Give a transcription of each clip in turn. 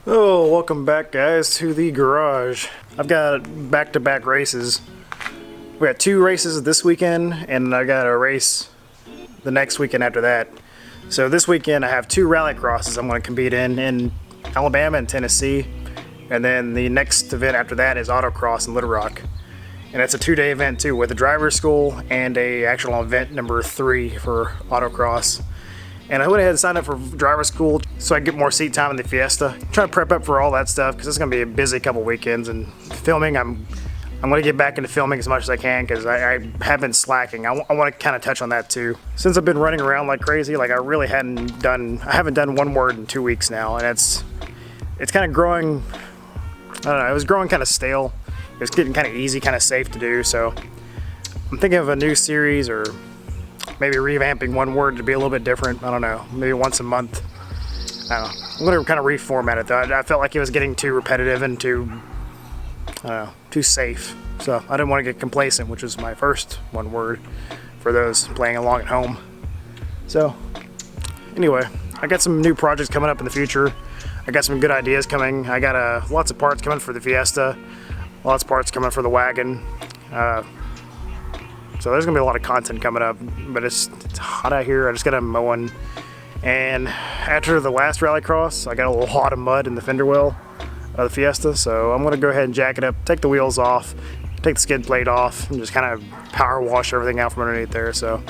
Oh, welcome back, guys, to the garage. I've got back-to-back races. We got 2 races this weekend, and I got a race the next weekend after that. So this weekend I have 2 rallycrosses I'm going to compete in Alabama and Tennessee. And then the next event after that is autocross in Little Rock. And it's a 2-day event too, with a driver's school and a actual event number 3 for autocross. And I went ahead and signed up for driver's school so I can get more seat time in the Fiesta. Try to prep up for all that stuff because it's going to be a busy couple weekends. And filming, I'm going to get back into filming as much as I can because I have been slacking. I want to kind of touch on that too. Since I've been running around like crazy, like I haven't done one word in 2 weeks now, and it's kind of growing. I don't know. It was growing kind of stale. It was getting kind of easy, kind of safe to do. So I'm thinking of a new series or maybe revamping one word to be a little bit different. I don't know. Maybe once a month. I don't know. I'm going to kind of reformat it though. I felt like it was getting too repetitive and too safe. So I didn't want to get complacent, which was my first one word for those playing along at home. So anyway, I got some new projects coming up in the future. I got some good ideas coming. I got lots of parts coming for the Fiesta. Lots of parts coming for the wagon. So there's gonna be a lot of content coming up, but it's hot out here. I just got done mowing, and after the last rallycross, I got a lot of mud in the fender well of the Fiesta. So I'm gonna go ahead and jack it up, take the wheels off, take the skid plate off, and just kind of power wash everything out from underneath there. So.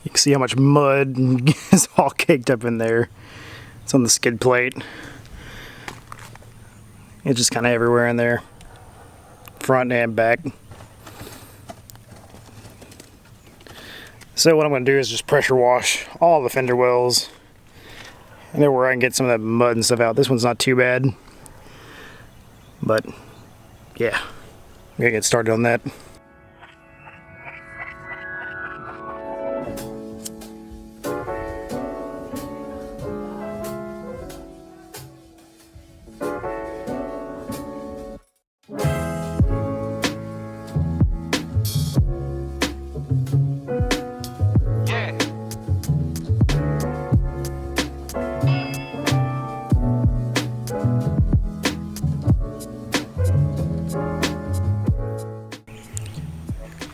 You can see how much mud is all caked up in there. It's on the skid plate. It's just kind of everywhere in there, front and back. So what I'm going to do is just pressure wash all the fender wells, and there where I can get some of that mud and stuff out. This one's not too bad, but yeah, I'm gonna get started on that.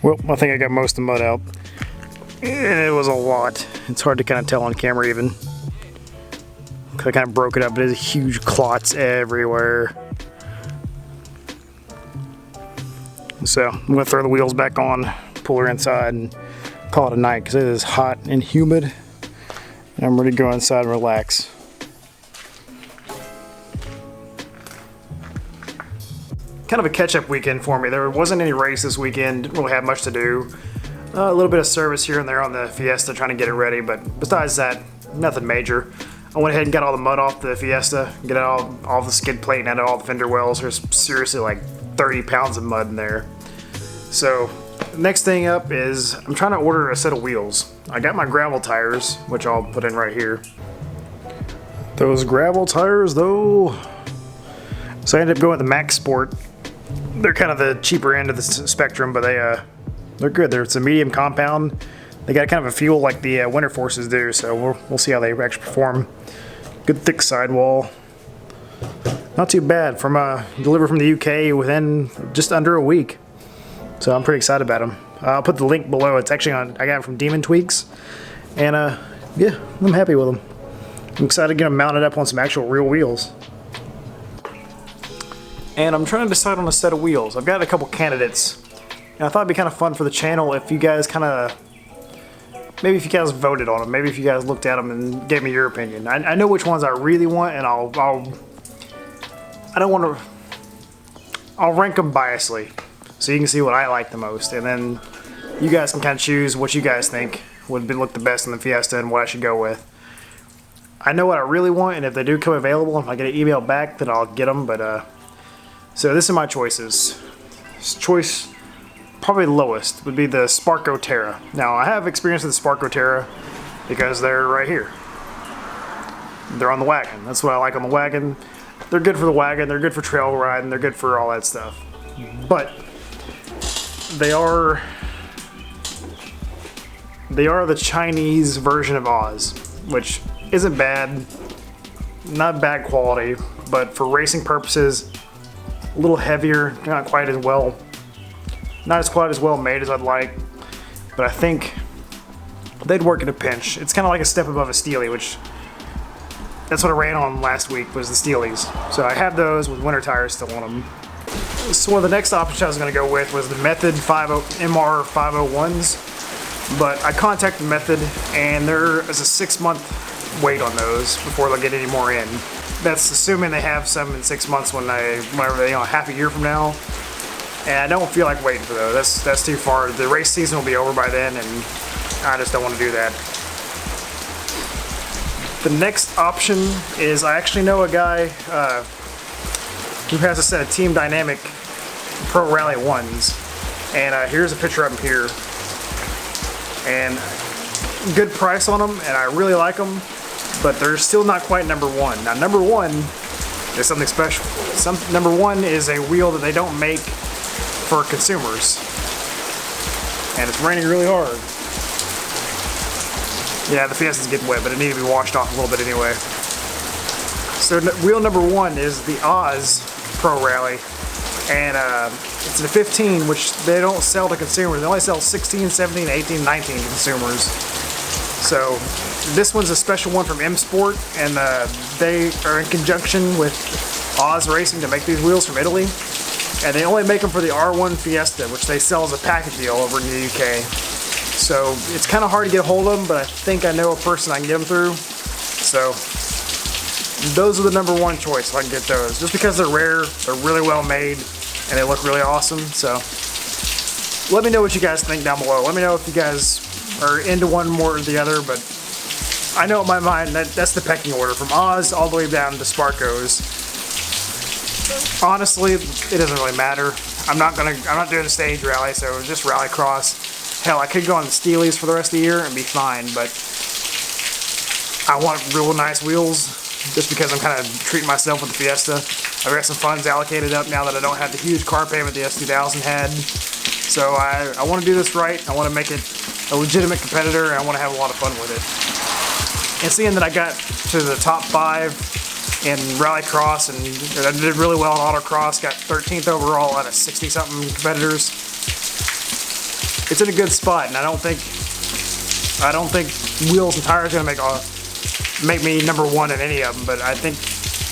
Well, I think I got most of the mud out. And it was a lot. It's hard to kind of tell on camera even. I kind of broke it up, but there's huge clots everywhere. So I'm going to throw the wheels back on, pull her inside, and call it a night because it is hot and humid. And I'm ready to go inside and relax. Kind of a catch-up weekend for me. There wasn't any race this weekend, didn't really have much to do. A little bit of service here and there on the Fiesta, trying to get it ready, but besides that, nothing major. I went ahead and got all the mud off the Fiesta, get all the skid plate and out of all the fender wells. There's seriously like 30 pounds of mud in there. So, next thing up is I'm trying to order a set of wheels. I got my gravel tires, which I'll put in right here. Those gravel tires though. So I ended up going with the Max Sport. They're kind of the cheaper end of the spectrum, but they're good. It's a medium compound. They got kind of a feel like the Winter Forces do, so we'll see how they actually perform. Good thick sidewall. Not too bad. Delivered from the UK within just under a week. So I'm pretty excited about them. I'll put the link below. It's actually I got it from Demon Tweaks, and yeah, I'm happy with them. I'm excited to get them mounted up on some actual real wheels. And I'm trying to decide on a set of wheels. I've got a couple candidates, and I thought it'd be kind of fun for the channel if you guys maybe if you guys voted on them, maybe if you guys looked at them and gave me your opinion. I know which ones I really want, and I'll rank them biasly, so you can see what I like the most, and then you guys can kind of choose what you guys think would look the best in the Fiesta and what I should go with. I know what I really want, and if they do come available, if I get an email back, then I'll get them, but so this are my choices. Choice probably lowest would be the Sparco Terra. Now I have experience with the Sparco Terra because they're right here. they're on the wagon. That's what I like on the wagon. They're good for the wagon, they're good for trail riding, they're good for all that stuff. But they are the Chinese version of Oz, which isn't bad, not bad quality, but for racing purposes, a little heavier, not quite as well made as I'd like, but I think they'd work in a pinch. It's kind of like a step above a Steely, which that's what I ran on last week, was the Steelies. So I have those with winter tires still on them. So one of the next options I was going to go with was the Method MR 501s, but I contacted Method and there is a 6-month wait on those before they'll get any more in. That's assuming they have some in 6 months whenever they, half a year from now. And I don't feel like waiting for those. That's too far. The race season will be over by then, and I just don't want to do that. The next option is I actually know a guy who has a set of Team Dynamic Pro Rally 1s, and here's a picture of them here. And good price on them, and I really like them, but they're still not quite number one. Now, number one is something special. Number one is a wheel that they don't make for consumers, and it's raining really hard. Yeah, the Fiesta's getting wet, but it needs to be washed off a little bit anyway. So wheel number one is the Oz Pro Rally, and it's a 15, which they don't sell to consumers. They only sell 16, 17, 18, 19 to consumers. So this one's a special one from M Sport, and they are in conjunction with Oz Racing to make these wheels from Italy. And they only make them for the R1 Fiesta, which they sell as a package deal over in the UK. So it's kind of hard to get a hold of them, but I think I know a person I can get them through. So those are the number one choice if I can get those. Just because they're rare, they're really well made, and they look really awesome. So let me know what you guys think down below. Let me know if you guys are into one more or the other, but I know in my mind that's the pecking order, from Oz all the way down to Sparco's. Honestly, it doesn't really matter. I'm not doing a stage rally, so just rallycross. Hell, I could go on the Steelies for the rest of the year and be fine, but I want real nice wheels just because I'm kind of treating myself with the Fiesta. I've got some funds allocated up now that I don't have the huge car payment the S2000 had. So I want to do this right. I want to make it a legitimate competitor, and I want to have a lot of fun with it. And seeing that I got to the top 5 in rallycross, and I did really well in autocross, got 13th overall out of 60-something competitors. It's in a good spot, and I don't think wheels and tires are gonna make me number one in any of them, but I think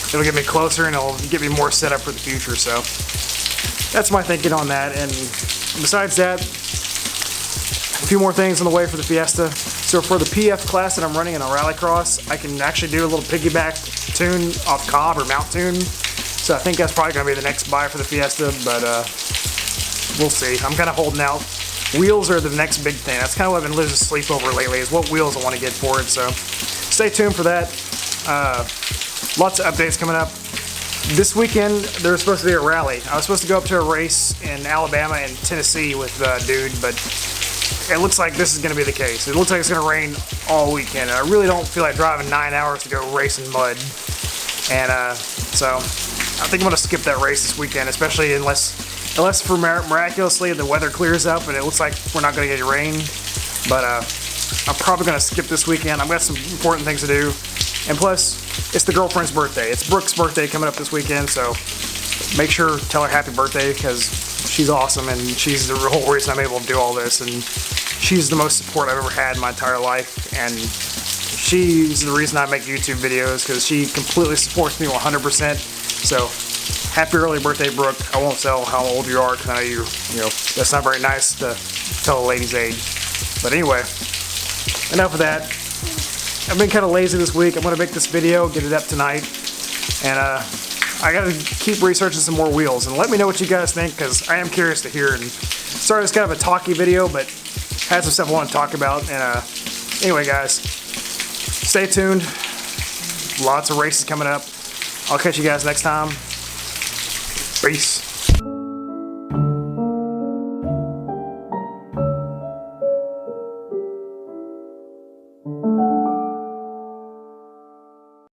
it'll get me closer and it'll get me more set up for the future. So that's my thinking on that. And besides that, a few more things on the way for the Fiesta. So for the PF class that I'm running in a rallycross, I can actually do a little piggyback tune off Cobb or Mount Tune. So I think that's probably gonna be the next buy for the Fiesta, but we'll see. I'm kind of holding out. Wheels are the next big thing. That's kind of what I've been losing sleep over lately, is what wheels I want to get for it. So stay tuned for that. Lots of updates coming up. This weekend, there's supposed to be a rally. I was supposed to go up to a race in Alabama and Tennessee with a dude, but it looks like this is going to be the case. It looks like it's going to rain all weekend. I really don't feel like driving 9 hours to go race in mud. And so I think I'm going to skip that race this weekend, especially unless for miraculously the weather clears up and it looks like we're not going to get rain. But I'm probably going to skip this weekend. I've got some important things to do. And plus, it's the girlfriend's birthday. It's Brooke's birthday coming up this weekend, so make sure to tell her happy birthday, because she's awesome and she's the whole reason I'm able to do all this. And she's the most support I've ever had in my entire life. And she's the reason I make YouTube videos, because she completely supports me 100%. So happy early birthday, Brooke. I won't tell how old you are, because I know you know, that's not very nice to tell a lady's age. But anyway, enough of that. I've been kind of lazy this week. I'm going to make this video, get it up tonight. And I got to keep researching some more wheels. And let me know what you guys think, because I am curious to hear. And sorry, it's kind of a talky video, but had some stuff I want to talk about. And anyway, guys, stay tuned. Lots of races coming up. I'll catch you guys next time. Peace.